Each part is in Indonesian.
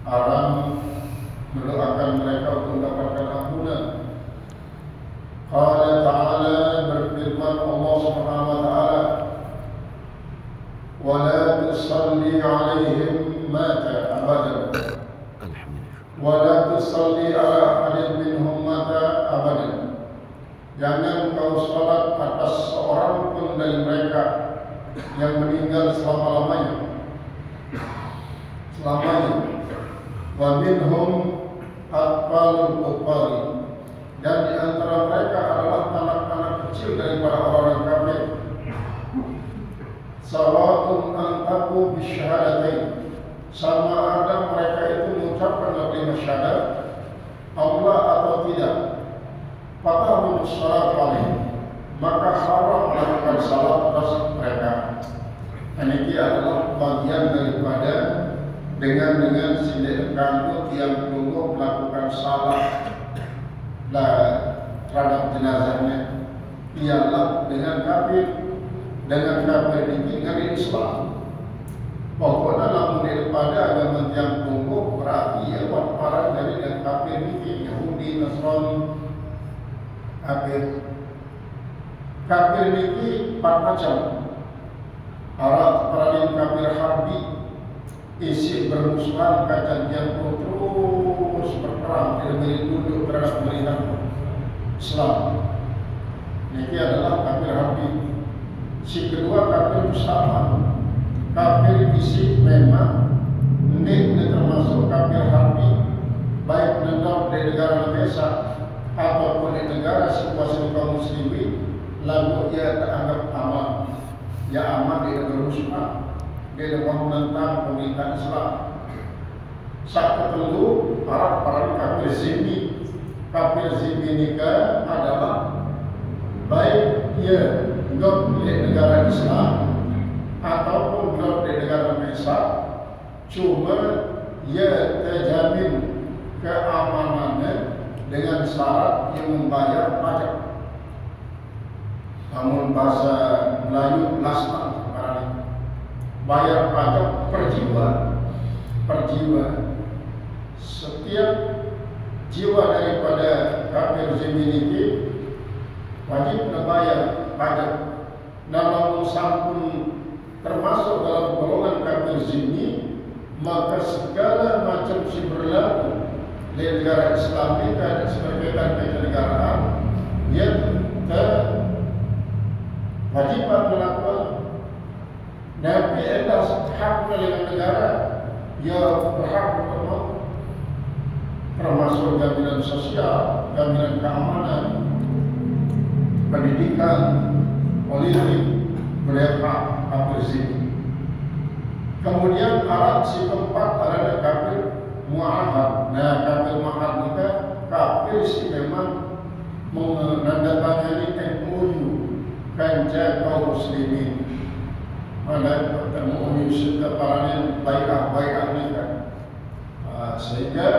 haram mendoakan mereka untuk mendapatkan ampunan. Qala ta'ala, berfirman Allah Subhanahu wa ta'ala, wa la tusalli 'alaihim mata abadan wa la tusalli 'ala ahadin minhum mata abadan. Jangan kau salat atas seorang pun dari mereka yang meninggal selama-lamanya. Wa minhum atfalul kuffari, dan di antara mereka adalah anak-anak kecil daripada orang kafir. Sawa'un antaku bisyahadatain, sama ada mereka itu mengucapkan kalimat syahadat Allah atau tidak. Fatahum salat alaihim, maka haram melakukan salat atas mereka. Ini adalah bagian daripada dengan sindir kangkut yang tunggu melakukan salat terhadap jenazahnya. Ialah dengan kafir ini dengan Islam. Pokoknya namun daripada agama yang tunggu berarti ya para dari yang kafir ini, Yahudi, Nasrani, kafir ini 4 macam. Para kafir harbi, isi bermusuhan kajian terus berperang dari duduk terhadap pemerintahan Islam. Ini adalah kafir harbi. Si kedua kafir musta'man. Kafir isi memang ini termasuk kafir harbi, baik menetap di negara desa ataupun di negara situasi kaum muslimin, lalu ia teranggap aman. Ya aman, dia bermusuhan, dia mau menentang pemerintahan Islam. Satu perlu para kafir zimmi. Kafir zimmi nikah adalah baik ia hidup di negara Islam ataupun hidup di negara Mesir, cuma ia terjamin keamanannya dengan syarat yang membayar pajak. Namun bahasa Melayu lasma, bayar pajak per jiwa. Setiap jiwa daripada kafir zimmi ini wajib membayar pajak. Namun sampun termasuk dalam golongan kafir zimmi, maka segala macam si berlaku di negara Islam ini dan sebagai kenegaraan dia wajib melakukan. Nabi ada hak dengan negara, ia berhak untuk termasuk jaminan sosial, jaminan keamanan, pendidikan, politik, berhak kafir zimmi. Kemudian alat si keempat adalah kafir mu'ahad. Nah, kafir mu'ahad ini kafir si memang menandatangani MOU Kanja kaum muslimin. Mana MOU setelah baik nikah. Sehingga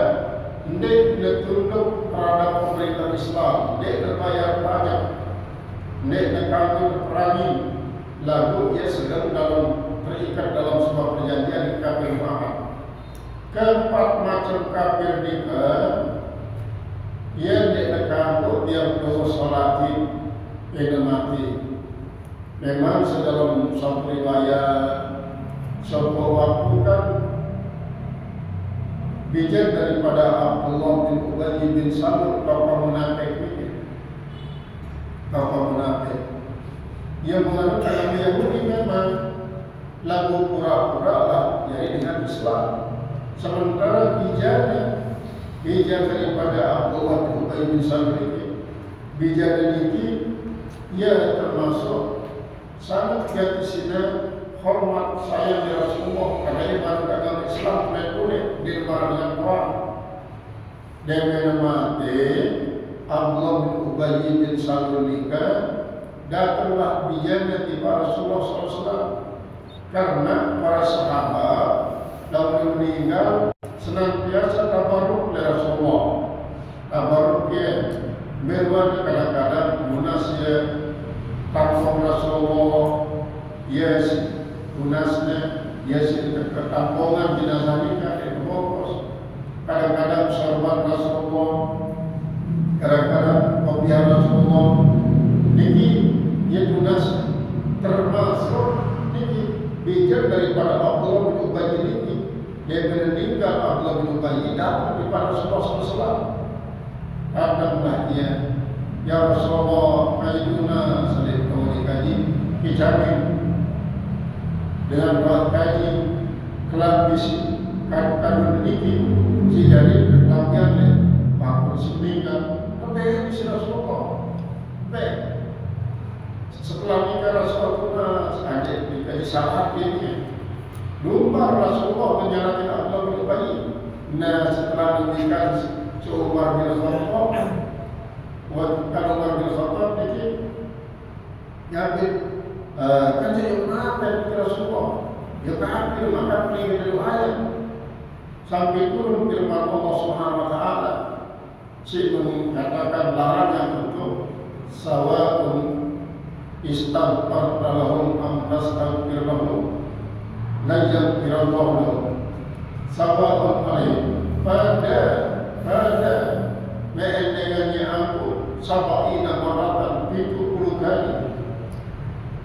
ndek tunduk terhadap pemerintah Islam, ndek bayar pajak, ndek kafir perangi, lalu ia sedang terikat dalam sebuah perjanjian kafir mu'ahad. Keempat macam kafir nikah, ia ndek kafir yang dosa salati yang mati. Memang sedalam satu riwayat sebuah waktu kan bijak daripada Abdullah bin Ubay bin Salul, tokoh munafik ini. Tokoh munafik. Ia mengatakan Nabi Yahudi memang lagu pura-pura lah jadi dengan Islam. Sementara bijak daripada Abdullah bin Ubay bin Salul ini, bijak ini ia termasuk sangat gatisina hormat sayang di Rasulullah karena ia baru agama Islam boleh di luar dengan orang. Dan mati Abdullah bin Ubay bin Salul nikah, datanglah bijanya di Rasulullah SAW karena para sahabat dalam meninggal senantiasa tabarruk dari Rasulullah. Tabarruk ya merwan kadang-kadang munasnya tampung Rasulullah, yes, tunasnya, yes, ketampungan jenazah nikah itu bungkus. dia meninggal Abdullah bin Ubay datang kepada Rasulullah SAW. Datanglah dia, ya Rasulullah, Aiduna sedih kau dikaji, dijamin dengan buat kaji kelam bisi kadu dikit si jari berkelampian le pakun seminggu tapi si Rasulullah baik setelah nikah Rasulullah adik dikaji saat ini lupa Rasulullah menyalahkan Abdullah bin Ubay. Nah setelah nikah si Umar bin Khattab kalau Umar bin Khattab dikit nyabit kan jadi kenapa ya Rasulullah? Ya kafir maka pilih dari ayat sampai turun firman Allah Subhanahu Wa Taala, si mengatakan larangan untuk sawaun istaghfar lahum am tastaghfir lahum la yaghfirullahu lahum sawaun alaihim pada mendengannya aku sabaina maratan 70 kali.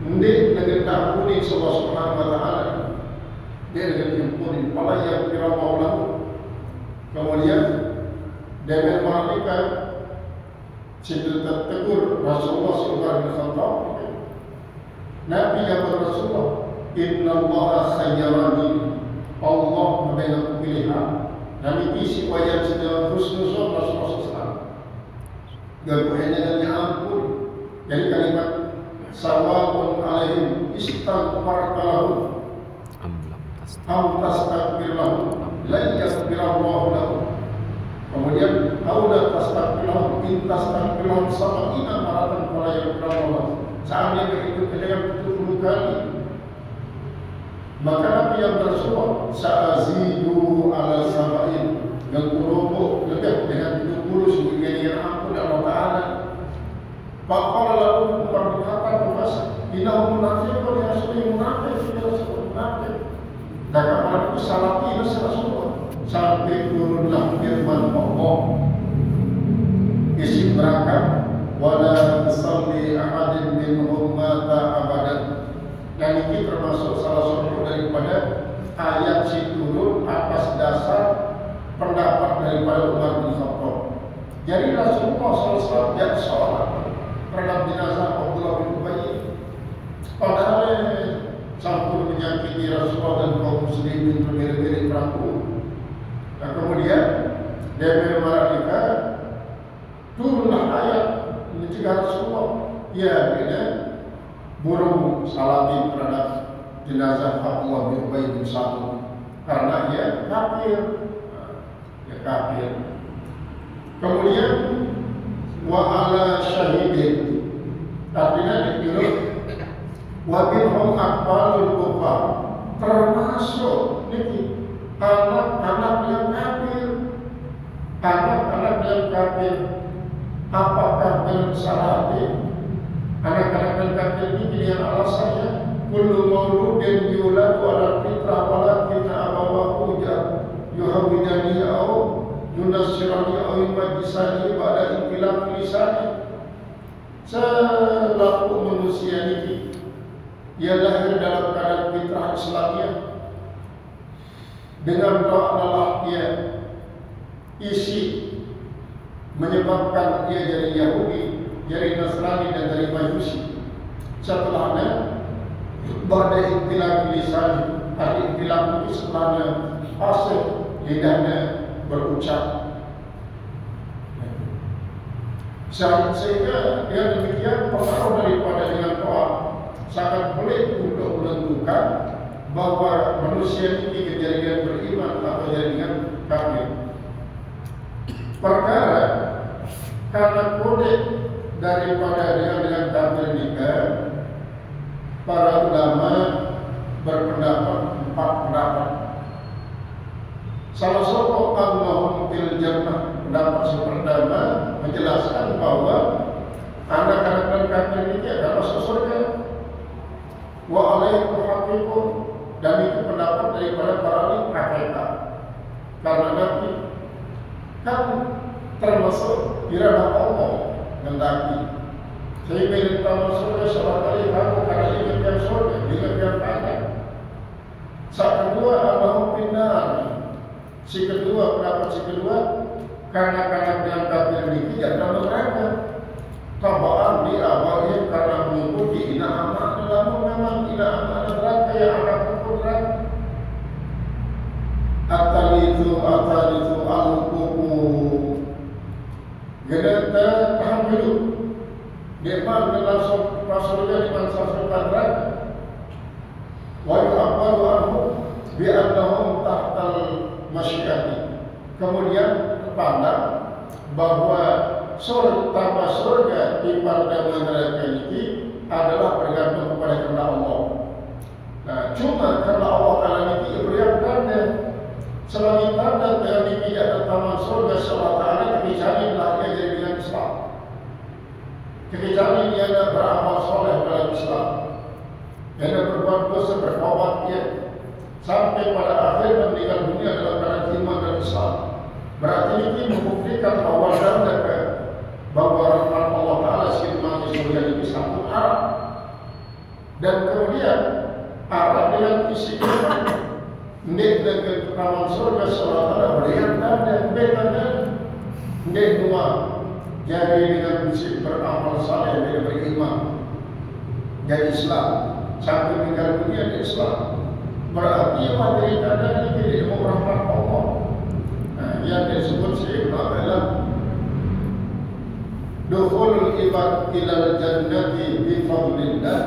Ini dengan ampuni Allah Subhanahu Wa Taala, dia dengan ampuni pala yang firman. Kemudian dengan malaikat cerita tegur Rasulullah SAW. Nabi yang Rasulullah, Inna Allah khayyarani, Allah memberikan pilihan. Dan isi wayang sedang husnuzon Rasulullah SAW. Dan kehendakannya ampun. Jadi kalimat sawa'un alaihim istaghfarta lahum am tastaghfir lahum la yaghfirullahu lahum. Kemudian aula tastaghfir lahum in tastaghfir lahum sab'ina maratan fala yaghfirullahu. Seandainya begitu dengan 70 kali maka Nabi yang bersuara sa'azidu ala sab'in yang kurubuk lebih dengan 70 sebagai yang ampun Allah Ta'ala. Faqala lalu berkata berkata, innahu munafiqun ya Rasulullah, munafik ya Rasulullah, munafik. Dan kapan itu salati ya Rasulullah sampai turunlah firman Allah. Isi berangkat, wala tusalli ahadin minhum mata abadan. Dan ini termasuk salah satu daripada ayat si turun atas dasar pendapat daripada Umar bin Khattab. Jadi Rasulullah SAW yang sholat terhadap jenazah Abdullah bin Ubay, padahal campur menyakiti Rasulullah dan kaum muslimin berbeda-beda perahu. Dan kemudian dari malaikat turunlah ayat mencegah Rasulullah, ya bila burung salati terhadap jenazah Abdullah bin Ubay bin Salul karena ia kafir, Kemudian wa ala syahidin, artinya dikira wa minhum akbalul kufar, termasuk niki anak-anak yang kafir. Anak-anak yang kafir, apakah bersalah hati? Anak-anak yang kafir ini dengan alasannya kullu mauludin yuladu ala fitrah walakin abawahu yuhawidani au yunasirani au yumajisani pada intilak lisani. Selaku manusia ini ia lahir dalam keadaan fitrah Islamiyah, dengan doa Allah ia isi menyebabkan ia jadi Yahudi, jadi Nasrani dan dari Majusi. Setelahnya pada intilak lisani, arti intilak itu setelahnya fasih lidahnya berucap. Sehingga dia demikian pengaruh daripada dengan doa sangat pelik untuk menentukan bahwa manusia ini kejadian beriman atau kejadian kafir. Perkara karena kode daripada dengan kafir nikah, para ulama berpendapat 4 pendapat. Salah satu Allahum fil jannah, pendapat pertama menjelaskan bahwa anak-anak dan kafir ini akan masuk surga. Wa alaihi haqiqun, dan itu pendapat daripada para ahli hakikat. Karena Nabi kan termasuk iradah Allah mendaki. Sehingga kita masuk surga salah kali kamu karena ingat yang surga, ingat yang panjang. Saat kedua Allahum finnar, Si kedua, pendapat si kedua, karena yang kafir ini tidak dalam neraka. Tabaan di awalnya karena mengikuti ina amanah, namun memang ina amanah neraka yang akan pun neraka. Atalitu al-kuku. Geneta tahan hidup. Memang dalam surga di masuk neraka. Wa yu'abbaru anhu bi'annahum tahtal masyiati. Kemudian terpandang bahwa surga di pada neraka ini adalah bergantung kepada kehendak Allah. Nah, cuma karena Allah Taala ini berikan tanda selagi tanda dengan dipijak dan taman surga Allah Taala kekecuali lahirnya jadi dengan Islam. Kekecuali dia beramal soleh dalam Islam. Yang berbuat dosa bertaubat dia sampai pada akhir meninggal dunia dalam keadaan iman dan Islam. Berarti ini membuktikan bahwa bahwa rahmat Allah Taala sifat surga ini satu arah. Dan kemudian arah dengan isi nek dengan taman surga Allah Taala berikan tanda betanda nek dua jadi dengan isi beramal saleh dan beriman jadi Islam sampai meninggal dunia di Islam. Berarti materi tanda ini tidak rahmat Allah. Yang disebut sehingga adalah dukhulul ibad ilal jannati bi fadlillah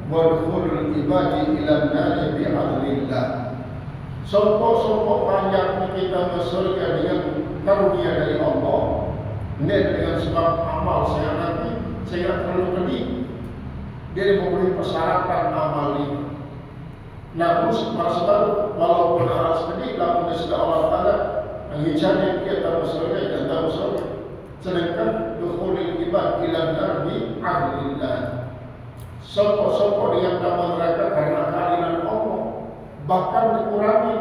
wa dukhulul ibadi ilal nari bi adlillah. Sopok-sopok panjang kita ke surga dengan karunia dari Allah, dengan sebab amal saya nanti saya terlalu pedih. Dia memberi persyaratan amal ini. Namun sebab walaupun harus pedih, namun sudah Allah Taala mengizinkan kita masuk surga dan tak masuk surga. Sedangkan dukhulul ibad ila nar bi adlillah. Sopok-sopok yang dalam neraka karena keadilan Allah, bahkan dikurangi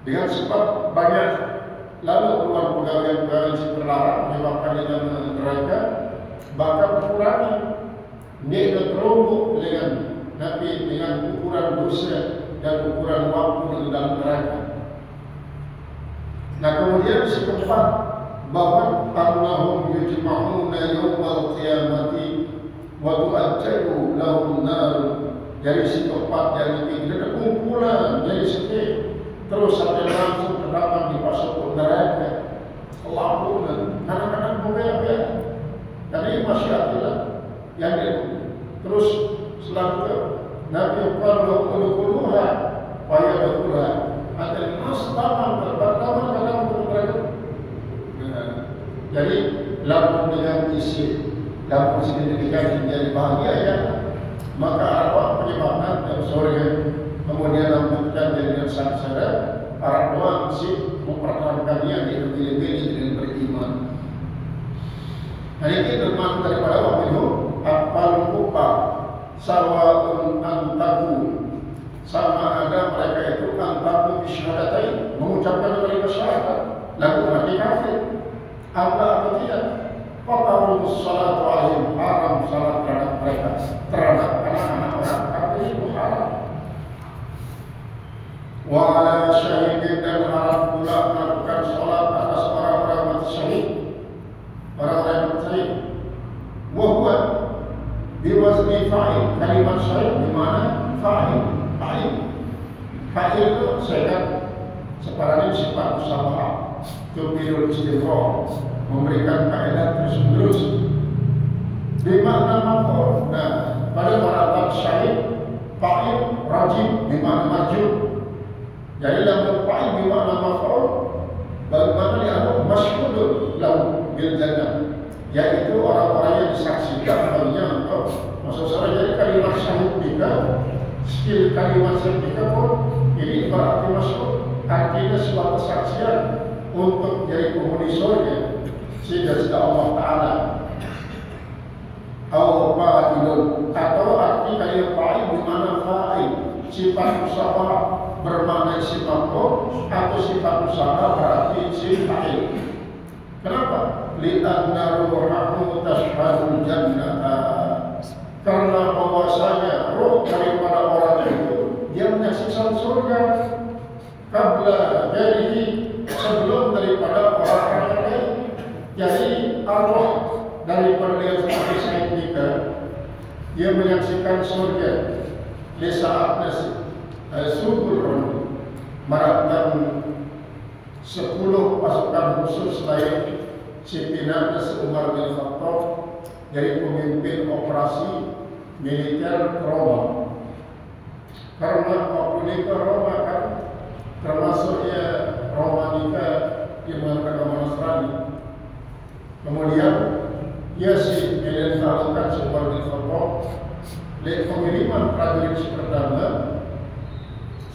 dengan sebab banyak lalu keluar pegawai-pegawai yang terlarang menyebabkan di dalam neraka, bahkan dikurangi. Dia terumbu dengan ukuran dosa dan ukuran waktu di dalam neraka. Nah, kemudian si keempat bahwa annahum yujma'una yawmal qiyamati wa tu'ajjalu lahum nar. Jadi si keempat yang ini ada kumpulan jadi sedih terus sampai langsung terdapat di pasuk neraka. Lapunan kadang-kadang berbeda. Dan ini masyiatillah yang itu. Terus selanjutnya Nabi Muhammad quluha wa yadkhuluha. Ada mastaman terdapat dalam neraka. Jadi lamun dengan isi lamun signifikan menjadi bahagia ya, maka apa penyebabnya dan surga kemudian lanjutkan dengan sangsara para doa mesti mempertahankan dia dipilih-pilih dengan beriman. Hari ini termasuk daripada wabilu apal kupa sawaun antaku, sama ada mereka itu antaku bisyahadatain mengucapkan kalimat syahadat lalu mati kafir. Apa atau tidak? Fatarumus salatu alaihim, haram salat terhadap mereka, terhadap anak-anak orang kafir itu haram. Wa ala syahidin, dan haram pula melakukan salat atas orang-orang mati syahid, orang-orang yang mati syahid. Wa huwa biwazni fa'il, kalimat syahid di mana fa'il. Fa'il itu saya separahnya sifat usaha. Tubirul istighfar, memberikan faedah terus-menerus di makna maf'ul. Nah, pada perkataan syahid fa'il rajib di makna marju'. Jadi dalam fa'il di makna maf'ul bagaimana dianggap masyhudun lahu bil jannah, yaitu orang-orang yang disaksikan baginya untuk masuk surga. Jadi kalimat syahid juga skill kalimat syahid juga pun ini berarti masyhud, artinya sebuah kesaksian untuk jadi penghuni surga sehingga sudah Allah Ta'ala fa'ilun, atau arti kalimat fa'il di mana fa'il sifat usaha bermakna sifat atau sifat usaha berarti sifat fa'il. Kenapa? Li'anna ruhahu tashhadul jannah, karena bahwasanya roh daripada orang itu dia menyaksikan surga kabla darihi daripada dia seperti Said nikah, dia menyaksikan surga di saat subur rondi meratkan 10 pasukan khusus lain pimpinan Umar bin Khattab dari pemimpin operasi militer Roma. Karena waktu nikah Roma kan termasuknya Romanika yang menggunakan Nasrani. Kemudian ia diletakkan Umar bin Khattab dari pengiriman prajurit pertama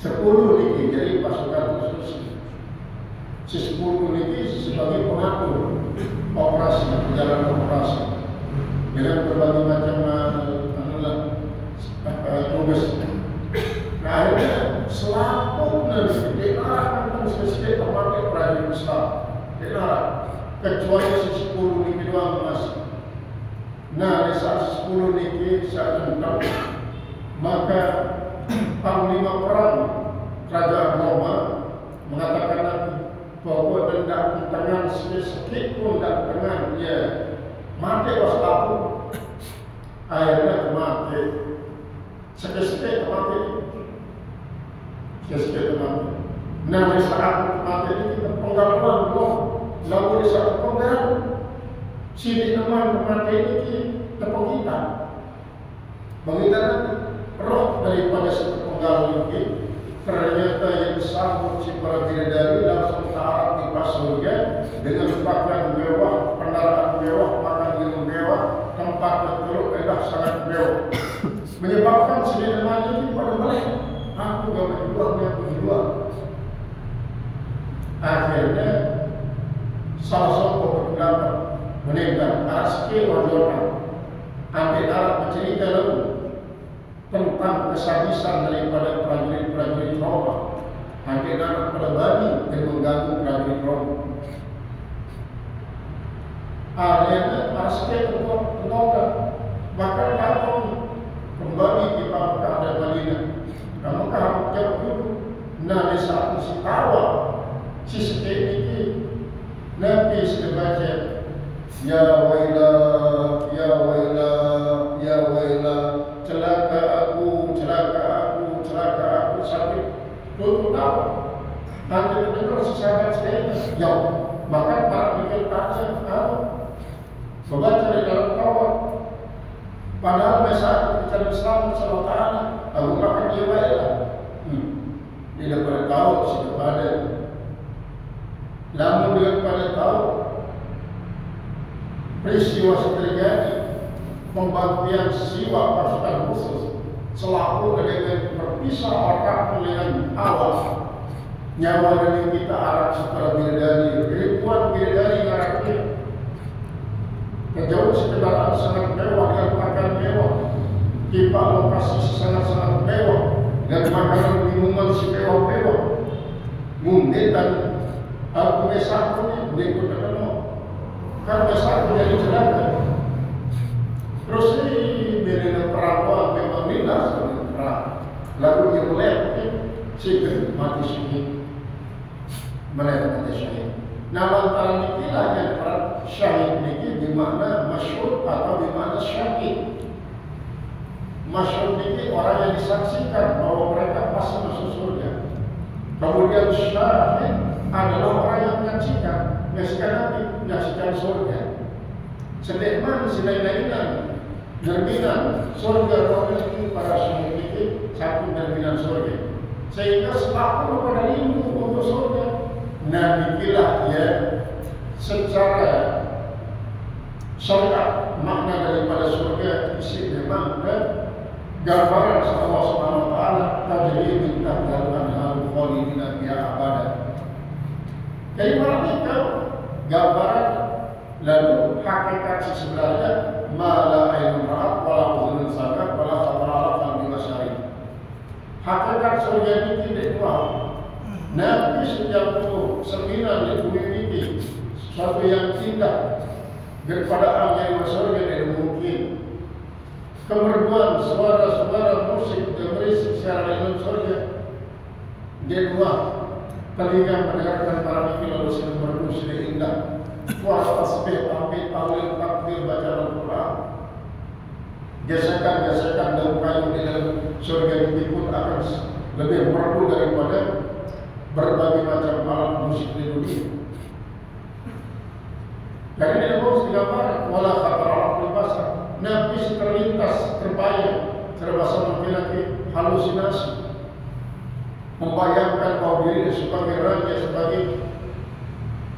10 niki jadi pasukan khusus. 10 niki sebagai pengatur operasi, jalan operasi dengan berbagai macam tugas. Nah, akhirnya selalu dilarang sesuai memakai prajurit besar, dilarang kecuali 10 niki doang masih. Nah, di saat 10 niki saat tentang maka panglima perang kerajaan Roma mengatakan lagi bahwa tidak tangan sedikit pun tidak tangan dia mati waslapu. Akhirnya mati sedikit mati. Nah, di saat mati ini kita penggaluan belum lalu di saat penggal sini teman mati ini tepung kita mengingat roh daripada sepenggal ini ternyata yang sanggup si para bidadari langsung taat di surga dengan pakaian mewah, kendaraan mewah, makan minum mewah, tempat bertelur edah sangat mewah, menyebabkan si teman ini pada melek. Aku gak berjuang. Akhirnya salah satu pendapat meninggal aski wajoran ambil alat bercerita lalu tentang kesadisan daripada prajurit Roma, ambil alat pada babi dan mengganggu prajurit Roma. Akhirnya aski menolak, bahkan kalau kembali di Mekah dan Madinah. Kamu kalau jauh dulu, nah di saat si tawa, si sedih ini, Nabi sudah baca, ya wailah, ya wailah, ya wailah, celaka aku, sampai tutup tawa. Nanti mendengar sesaat saya, ya, maka para pikir tanya, membaca di dalam tawa. Padahal saat kita Islam Sallallahu Taala, Abu Bakar dia baiklah. Dia pada tahu sekepada. Namun dia pada tahu peristiwa terjadi pembantian siwa pasukan khusus selaku dengan berpisah otak pilihan awal nyawa dari kita arah setelah bidadari ribuan bidadari ngaraknya. Jauh sekedar sangat mewah dan makan mewah, tipe lokasi sangat mewah dan makanan minuman mewah. Mungkin dan aku besar pun berikut ketemu, kan besar jadi celaka. Terus ini bila perawan memang minat dengan perang, lalu dia melihat sikit mati syahid, melihat mati syahid. Nah, antara ikilah yang perang syahid ini dimana masyhur atau dimana syahid. Masyhur ini orang yang disaksikan bahwa mereka pasti masuk surga. Kemudian syahid adalah orang yang menyaksikan Nabi, menyaksikan surga. Sedekman, sedainan, jaminan surga memiliki para syahid ini satu jaminan surga. Sehingga selalu pada rindu untuk surga. Nah, dikilah ya secara syariat makna daripada surga isi memang gambaran Allah Subhanahu wa taala tajri min tahtil anhar khalidina fiha abada. Jadi mereka gambaran lalu hakikat sebenarnya mala ainun ra'at wala udhunun sami'at wala khatara ala qalbi basyari. Hakikat surga ini tidak dua. Nabi sejak sembilan di bumi ini sesuatu yang indah daripada Allah yang surga tidak mungkin. Kemerduan suara-suara musik dan berisik secara dalam surga. Dia dua telinga mendengarkan para mikir lalu sedang merdu sudah indah. suara tasbih, tahmid, tahlil, takbir, baca Al-Quran. Gesekan-gesekan daun kayu di dalam surga ini pun akan lebih merdu daripada berbagai macam alat musik di dunia. Dan ini harus digambarkan wala khatar ala basar. Nabi terlintas, terbayang, terbahasa laki-laki halusinasi, membayangkan bahwa dirinya sebagai raja, sebagai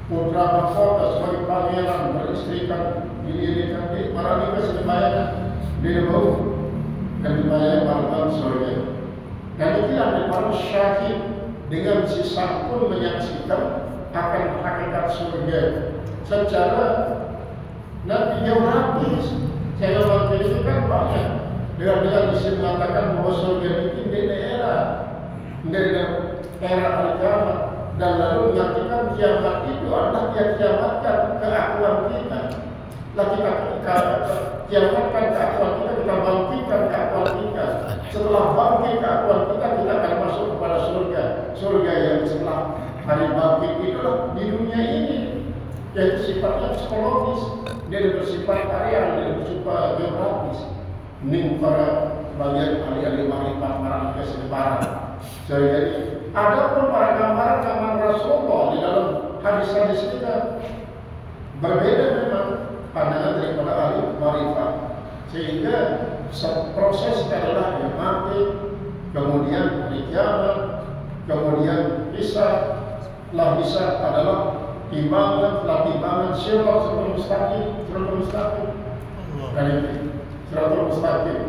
putra mahkota, sebagai pangeran, beristrikan, didirikan di Maradika sedemikian dia bau dan dibayar malam surga. Dan itulah para syahid dengan sisa pun menyaksikan akan hakikat surga secara Nabi geografis. Saya orang itu kan banyak dengan bisa mengatakan bahwa surga itu di daerah al-kiamat, dan lalu mengartikan kiamat itu adalah dia kiamatkan keakuan kita. Lah kita kiamatkan keakuan kita, kita bangkitkan keakuan kita. Setelah bangkit keakuan kita, kita akan masuk kepada surga. Surga yang setelah hari bangkit itulah di dunia ini, yaitu sifatnya psikologis, dia bersifat karya, dia bersifat geografis. Ini para bagian ahli-ahli marifat Maradika sebaran. Jadi ada pun para gambaran Rasulullah di dalam hadis-hadis kita berbeda memang pandangan daripada ahli marifat, sehingga proses adalah yang mati, kemudian hari kiamat, kemudian hisab. Setelah hisab adalah timbangan, setelah timbangan siratal mustaqim, dan itu siratal mustaqim,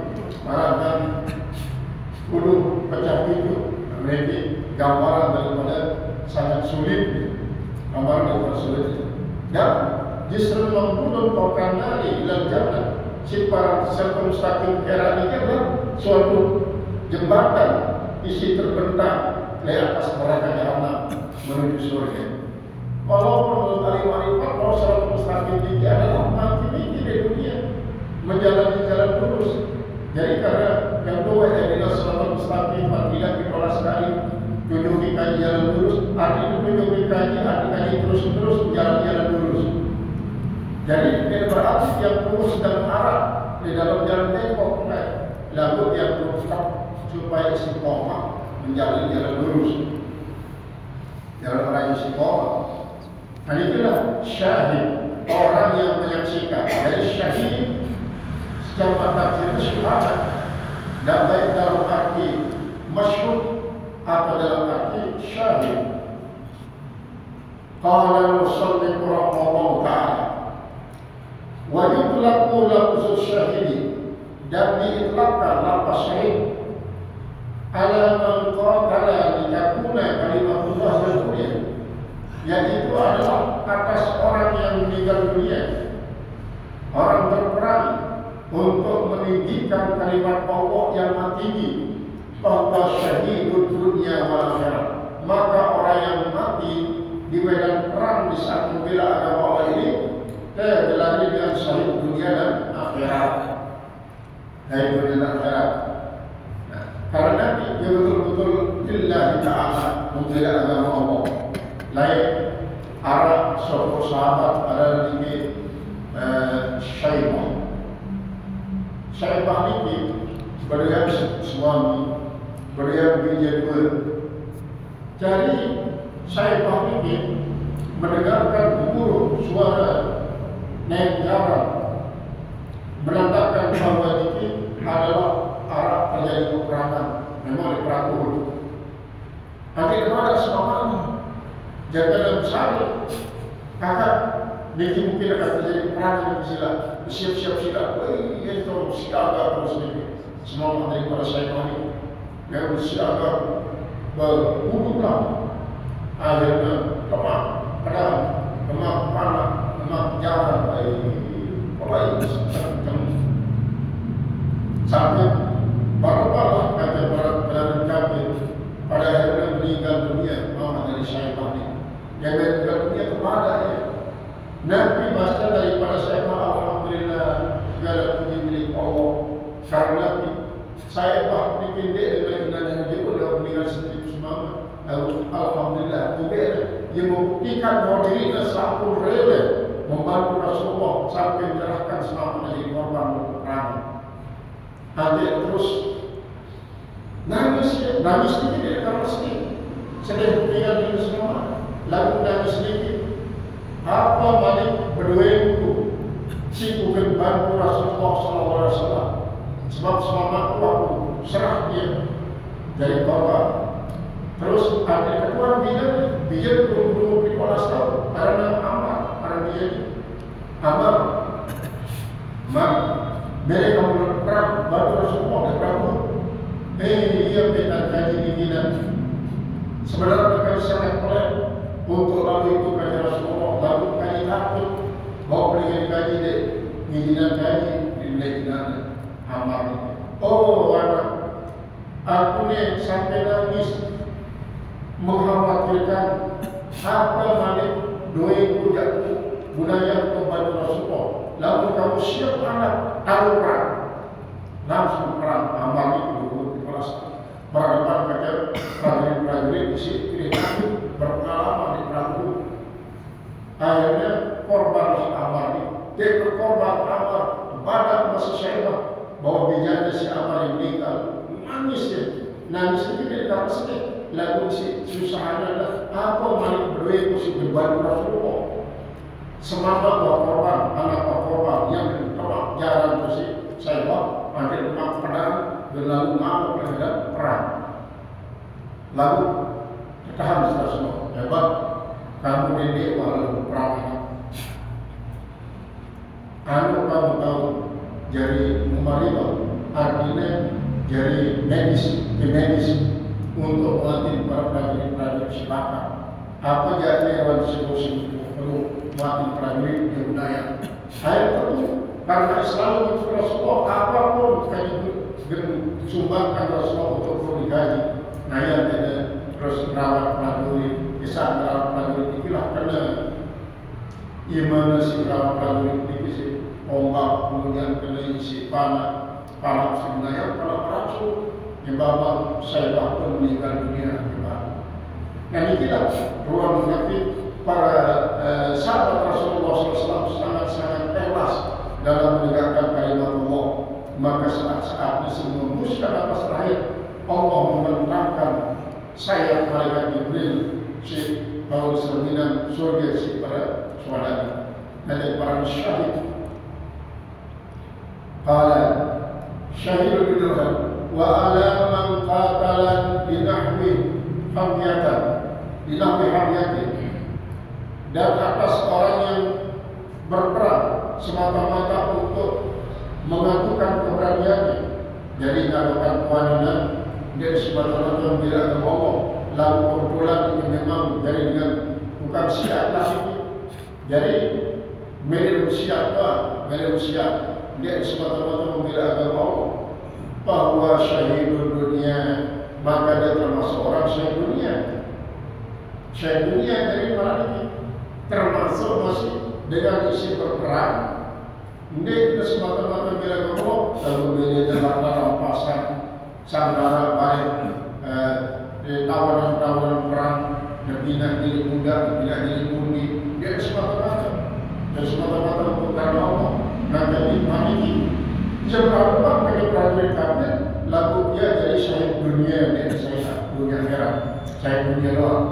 marahan kudu pecah pintu. Memiliki gambaran daripada sangat sulit, gambaran daripada sulit. Dan justru membunuh kaukanari dalam jannah, si para sirkumstakim era ini adalah suatu jembatan isi terbentang di atas neraka jahanam menuju surga. Walaupun menurut ahli marifat bahwa sirkumstakim ini adalah mati di dunia, menjalani jalan lurus. Jadi karena yang dua adalah siratal mustaqim, tidak ditolak sekali, tunjuki kaji jalan lurus, artinya tunjuki kaji, kaji terus-terus jalan lurus. Jadi ini berarti yang lurus dan arah di dalam jalan bengkok, lalu yang lurus supaya istiqomah menjalani jalan lurus, jalan raya istiqomah. Dan itulah syahid, orang yang menyaksikan. Dari syahid secara tafsir syahadat, dan baik dalam arti masyhur atau dalam arti syahid. Qala al-musannif rahimahullah ta'ala, wa yutlaqu lafzul syahidi, dan diitlaqkan lafaz syahid ala man qatala litakuna kalimatullah al-ulya, yaitu adalah atas orang yang meninggal dunia, orang berperang untuk meninggikan kalimat Allah yang tinggi, bahwa syahidul dunia wal akhirat. Maka orang yang mati di medan perang di saat membela agama Allah ini tergelari dengan syahid dunia dan akhirat. Dari dunia dan akhirat. Nah, karena dia betul-betul lillahi ta'ala membela agama Allah. Lain arah suatu sahabat ada di Syaibah. Syaibah ini beliau suami, beliau bija dua. Jadi Syaibah ini mendengarkan burung suara naik jalan, menandakan bahwa ini adalah arah terjadi peperangan. Memang di perang Uhud. Nanti kepada semuanya jaga dan besar, kakak ini mungkin akan terjadi perang di sila. Siap-siap sila, itu siaga terus ini. Semua daripada Syaibah ini yang bersiaga berhubunglah. Akhirnya lemah, pedang, lemah panah, lemah jalan, sampai baru-baru kata para kafir pada akhirnya meninggal dunia. Muhammad dari Syaibah ini yang meninggal dunia kepada ya Nabi baca daripada Syaibah, alhamdulillah segala puji milik Allah. Karena Syaibah bikin dia dengan dia udah meninggal sendiri semua. Alhamdulillah, dia membuktikan bahwa dirinya selalu rela membantu Rasulullah sampai menyerahkan selama menjadi korban perang. Adik terus nangis sedikit karena sedih tinggal di semua, lalu nangis sedikit. Apa balik berduaku si bukan bantu Rasulullah SAW, sebab selama waktu serah dia dari korban. Terus ada kedua biar belum 15 tahun karena amal, karena dia amal. Mereka berperang bantu Rasulullah dan Prabu. Ia minta kaji pimpinan. Sebenarnya mereka sangat pelan untuk lalu itu kaji Rasulullah, lalu kaji takut bawa pergi kaji deh, pimpinan kaji di leginan amal. Oh anak, aku ni sampai nangis mengkhawatirkan apa balik doaku jatuh budaya kepada Rasulullah. Lalu kamu siap anak tahu perang, langsung perang amal itu di kelas berhadapan pada prajurit-prajurit di sini berpengalaman di perang itu. Akhirnya korban si amal ini, dia berkorban amal pada masa syaitan bahwa bijanya si amal yang meninggal. Nangis itu tidak dapat sedih. Lalu si susahnya adalah apa malik berdua itu si beban Rasulullah. Semangat buat korban, anak buat korban yang telah jalan itu si saya buat nanti rumah pedang dan lalu mau terhadap perang. Lalu tahan Rasulullah. Hebat, kamu ini walau perang ini. Kamu tahu jadi memaribah artinya jadi medis untuk melatih para prajurit Sibaka. Apa jadi hewan situasi perlu melatih prajurit di budaya? Saya tentu karena selalu itu Rasulullah apapun kaji sumbangkan Rasulullah untuk perlu dikaji. Nah yang ada terus merawat prajurit, bisa merawat prajurit itulah karena gimana si merawat prajurit itu si ombak kemudian kena isi panah sebenarnya kalau rasul yang bawa saya pun meninggal dunia kembali. Dan inilah ruang mengerti para sahabat Rasulullah SAW sangat-sangat ikhlas dalam menegakkan kalimat Allah. Maka saat-saatnya semua musyawarah nafas terakhir Allah membentangkan sayap malaikat Jibril si bawa cerminan surga si para saudara dan para syahid. Qala syahidul bidurhan wa ala man qatalan binahwi hamyatin dan atas orang yang berperang semata-mata untuk mengakukan keberaniannya. Jadi melakukan kewajiban dia semata-mata bila ngomong lalu kebetulan itu memang dari dengan bukan siap jadi milik siap dia semata-mata membela agama bahwa syahidul dunia, maka dia termasuk orang syahid dunia. Syahid dunia dari mana ini? Termasuk masih dengan isi berperang. Dia semata-mata membela agama, lalu dia dalam rampasan, sandara baik, tawanan perang, bina diri muda, bina diri mundi. Dia semata-mata untuk karena Allah. Maka ini sebab bagi prajurit kafir, lalu dia jadi syahid dunia dan syahid dunia akhirat, syahid dunia doang.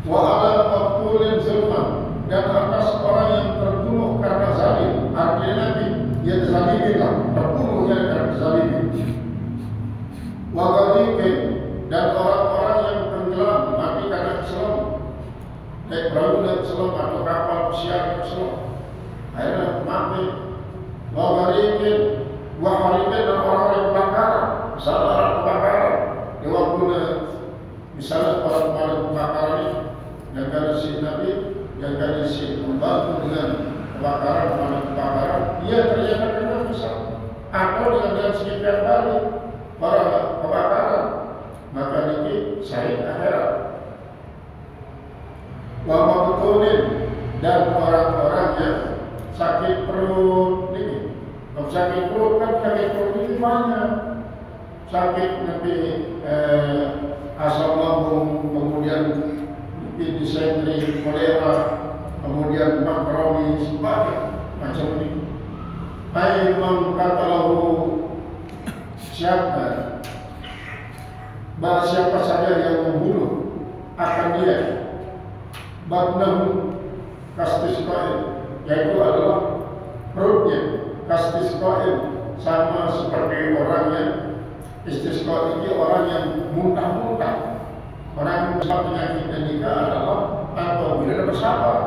Wa ala maqtulin zulman dan atas orang yang terbunuh karena zalim, artinya nanti dia zaliminlah, terbunuhnya karena zalimin. Wa ghariqin dan orang-orang yang tenggelam mati karena Islam, baik perahu dan Islam atau kapal pesiar Islam. Akhirnya mati. Waharikin dan orang-orang yang kebakaran. Misalnya orang kebakaran di waktu misalnya orang kebakaran ini yang kali si Nabi yang kali si membantu dengan kebakaran ia ternyata kena bisa atau dengan sekitar kali para kebakaran maka ini syahid akhirat. Wa mabtulin dan orang-orang yang sakit perut ini. Kalau sakit perut kan sakit perut ini banyak. Sakit nanti asam lambung, kemudian disentri, kolera, kemudian makroni, banyak macam ini. Ayman katalahu, siapa siapa saja yang membunuh akan dia batnahu kastisqail, yaitu adalah perutnya kastisqail, sama seperti orang yang istisqa ini, orang yang muntah-muntah. Orang yang penyakit nikah adalah apabila bersabar.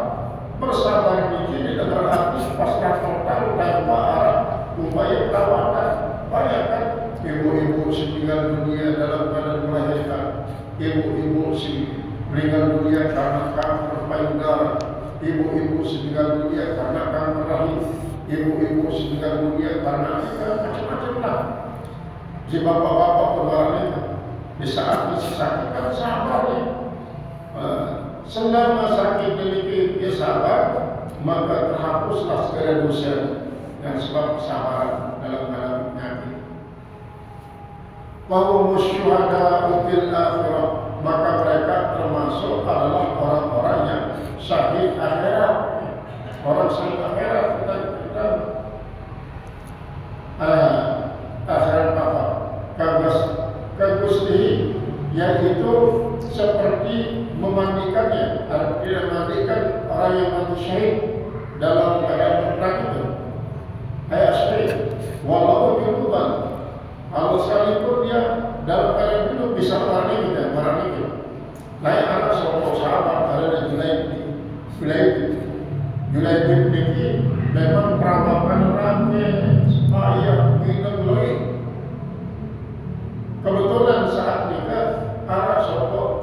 Bersabar ini tidak berarti pasrah total tanpa arah upaya perawatan. Banyak kan ibu-ibu meninggal dunia dalam keadaan melahirkan, ibu-ibu meninggal dunia karena kanker payudara, ibu-ibu meninggal dunia karena kanker rahim, ibu-ibu meninggal dunia karena macam-macam lah. Si bapak-bapak kemarin di saat sakit kan sabar ya. Selama sakit demikian dia sabar, maka terhapuslah segala dosa dan sebab kesabaran dalam penyakit. Bahwa syuhada fil akhirah, maka mereka termasuk adalah orang-orang yang syahid akhirat. Orang syahid akhirat kita akhirat apa? Kagustihi, yaitu seperti memandikannya, artinya memandikan orang yang mati syahid dalam keadaan perang itu. Ayat walau junuban, kalau sekalipun dia dalam keadaan hidup bisa marah itu. Naik anak seorang sahabat ada Julaibib ini memang perawakan rame supaya minum lagi. Kebetulan saat nikah anak seorang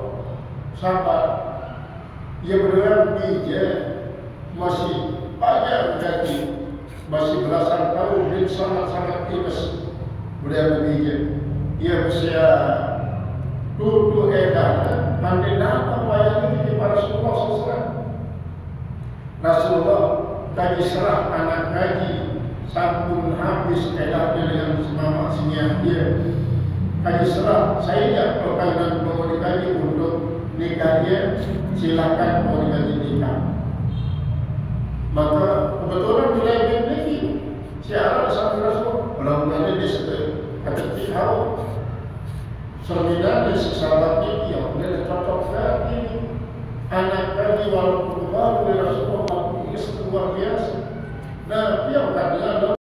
sahabat ia berdua bija masih banyak gaji, masih belasan tahun dan sangat-sangat tipes. Beliau bija ia berusia tujuh edan nanti datang wayang ini kepada Rasulullah SAW. Rasulullah kaji serah anak gaji sampun habis edan dengan semama sinyal dia. Kaji serah saya perkahwinan mau dikaji untuk nikahnya, silakan mau dikaji nikah. Maka kebetulan Julaibib ini siaran sama Rasul, mudah-mudahan dia kata tahu sembilan di sahabatnya dia boleh cocok lagi anak kami walaupun baru dari Rasulullah ini luar biasa. Nah, dia berkata